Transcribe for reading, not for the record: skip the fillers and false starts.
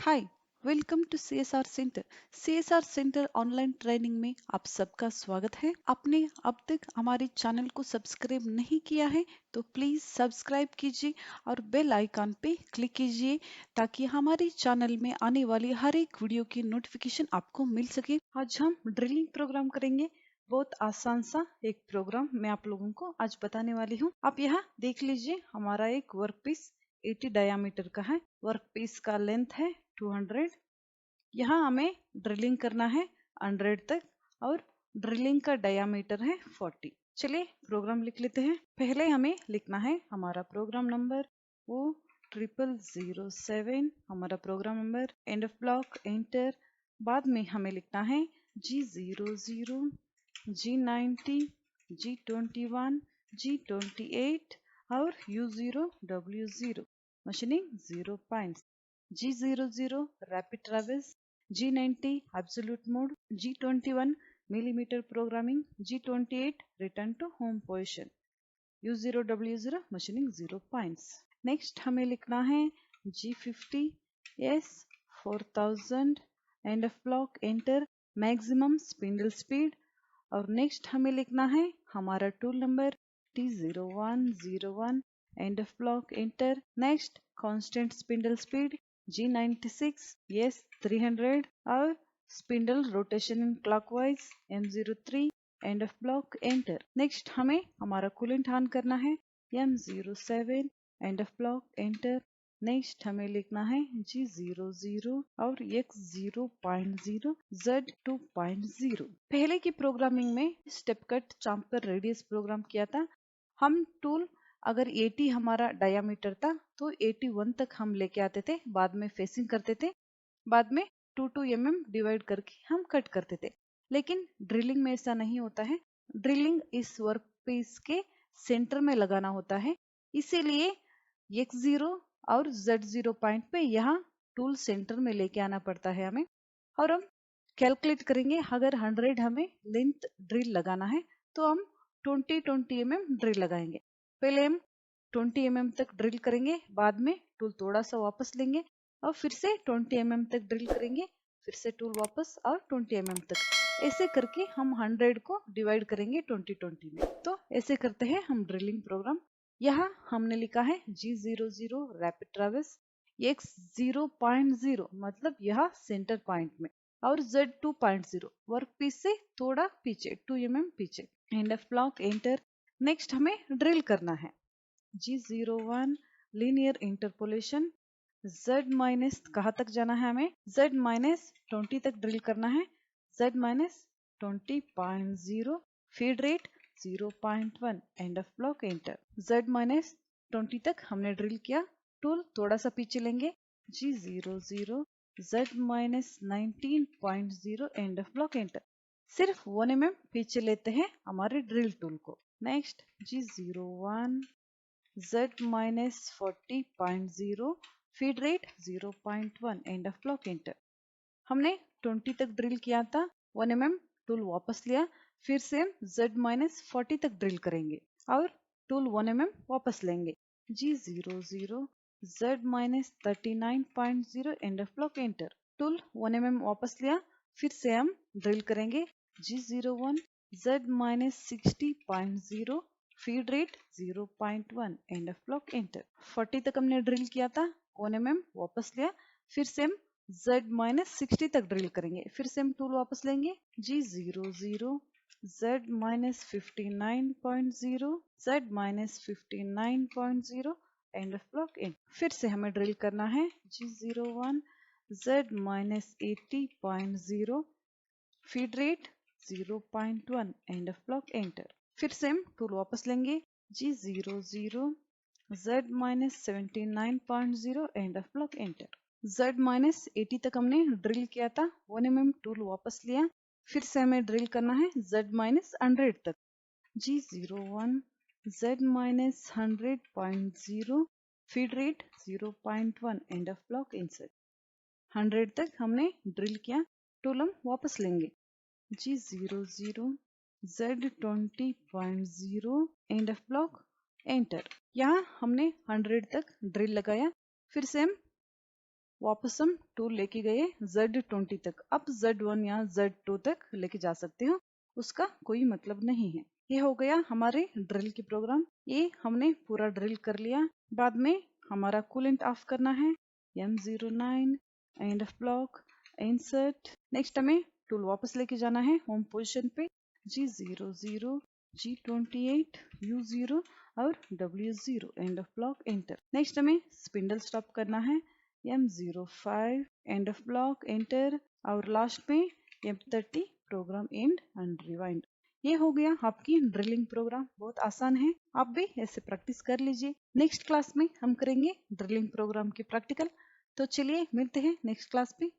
Hi, welcome to CSR center. CSR center online training में आप सबका स्वागत है। आपने अब तक हमारे चैनल को सब्सक्राइब नहीं किया है तो प्लीज सब्सक्राइब कीजिए और बेल आइकन पे क्लिक कीजिए ताकि हमारे चैनल में आने वाली हर एक वीडियो की नोटिफिकेशन आपको मिल सके। आज हम ड्रिलिंग प्रोग्राम करेंगे। बहुत आसान सा एक प्रोग्राम मैं आप लोगों को आज बताने वाली हूँ। आप यहाँ देख लीजिए, हमारा एक वर्कपीस 80 डायामीटर का है। वर्कपीस का लेंथ है 200। यहाँ हमें ड्रिलिंग करना है 100 तक और ड्रिलिंग का डायामीटर है 40। चलिए प्रोग्राम लिख लेते हैं। पहले हमें लिखना है हमारा प्रोग्राम नंबर वो 0007 हमारा program number, end of block, enter. बाद में हमें लिखना है G00, G90, G21, G28 और U0, W0 machining 0 points, G00 rapid travels, G90 absolute mode, G21 millimeter programming, G28 return to home position, U0 W0 machining 0 points. Next हमें लिखना है G50 S 4000 end of block, enter, maximum spindle speed। और next हमें लिखना है हमारा tool number T0101 and of block, enter. Next constant spindle speed G96 yes 300 और spindle rotation in clockwise M03 and of block, enter. Next हमें हमारा coolant on करना है M07 and of block, enter. Next हमें लिखना है G00 और X0.0 Z2.0। पहले की प्रोग्रामिंग में स्टेप कट चांपर रेडियस प्रोग्राम किया था। हम टूल अगर 80 हमारा डायामीटर था तो 81 तक हम लेके आते थे, बाद में फेसिंग करते थे, बाद में 2 mm डिवाइड करके हम कट करते थे। लेकिन ड्रिलिंग में ऐसा नहीं होता है। ड्रिलिंग इस वर्क पीस के सेंटर में लगाना होता है, इसीलिए X0 और Z0 पॉइंट पे यहाँ टूल सेंटर में लेके आना पड़ता है हमें। और हम कैलकुलेट करेंगे, अगर 100 हमें लेंथ ड्रिल लगाना है तो हम 20 mm ड्रिल लगाएंगे। पहले हम 20 mm तक ड्रिल करेंगे, बाद में टूल थोड़ा सा वापस लेंगे और फिर से 20 mm तक ड्रिल करेंगे, फिर से टूल वापस और 20 mm तक। ऐसे करके हम 100 को डिवाइड करेंगे 20 में। तो ऐसे करते हैं हम ड्रिलिंग प्रोग्राम। यहाँ हमने लिखा है G00 रैपिड ट्रैवल्स, X0.0 मतलब यह सेंटर पॉइंट में, और Z2.0 वर्क पीस से थोड़ा पीछे 2 mm पीछे, and of block, enter. Next हमें ड्रिल करना है G01 लीनियर इंटरपोलेशन, Z- कहाँ तक जाना है हमें Z-20 तक ड्रिल करना है, Z-20.0 feed rate 0.1 and of block, enter. Z-20 तक हमने ड्रिल किया, टूल थोड़ा सा पीछे लेंगे, G00 Z-19.0 and of block, enter. सिर्फ 1 mm पीछे लेते हैं हमारे ड्रिल टूल को। Next G01 Z-40.0 feed rate 0.1 and of block, enter. हमने 20 तक ड्रिल किया था, 1 mm टूल वापस लिया, फिर से हम Z-40 तक ड्रिल करेंगे और टूल 1 mm वापस लेंगे, G00 Z-39.0 and of block, enter. Tool 1 mm वापस लिया, फिर से हम ड्रिल करेंगे G01 Z-60.0 feed rate 0.1 and of block, enter. 40 तक हमने ड्रिल किया था, 1 mm वापस लिया, फिर से हम Z-60 तक ड्रिल करेंगे, फिर से हम टूल वापस लेंगे, G00 Z-59.0 Z-59.0 and of block, and. फिर से हमें ड्रिल करना है G01 Z-80.0 feed rate 0.1 and of block, enter. फिर से हम टूल वापस लेंगे, G00 Z-79.0 and of block, enter. Z-80 तक हमने ड्रिल किया था, 1 mm टूल वापस लिया, फिर से हमें ड्रिल करना है Z-100 तक, G01 Z-100.0 feed rate 0.1 and of block, insert. 100 तक हमने ड्रिल किया, टूल हम वापस लेंगे, G00 Z-20.0 and of block, enter. यहाँ हमने 100 तक ड्रिल लगाया, फिर से हम वापस हम टूल लेके गए Z20 तक। अब Z1 या Z2 तक लेके जा सकते हो, उसका कोई मतलब नहीं है। ये हो गया हमारे ड्रिल की प्रोग्राम। ये हमने पूरा ड्रिल कर लिया। बाद में हमारा कूलेंट ऑफ करना है। M09 and of block, insert. Next हमें टूल वापस लेके जाना है होम पोजीशन पे। G00, G28, U0 और W0 and of block, enter. Next हमें स्पिंडल स्टॉप करना है। M05 and of block, enter. और लास्ट में M30 programme and and rewind. ये हो गया आपकी ड्रिलिंग प्रोग्राम। बहुत आसान है, आप भी ऐसे प्रैक्टिस कर लीजिए। नेक्स्ट क्लास में हम करेंगे ड्रिलिंग प्रोग्राम की प्रैक्टिकल। तो चलिए मिलते हैं नेक्स्ट क्लास पे।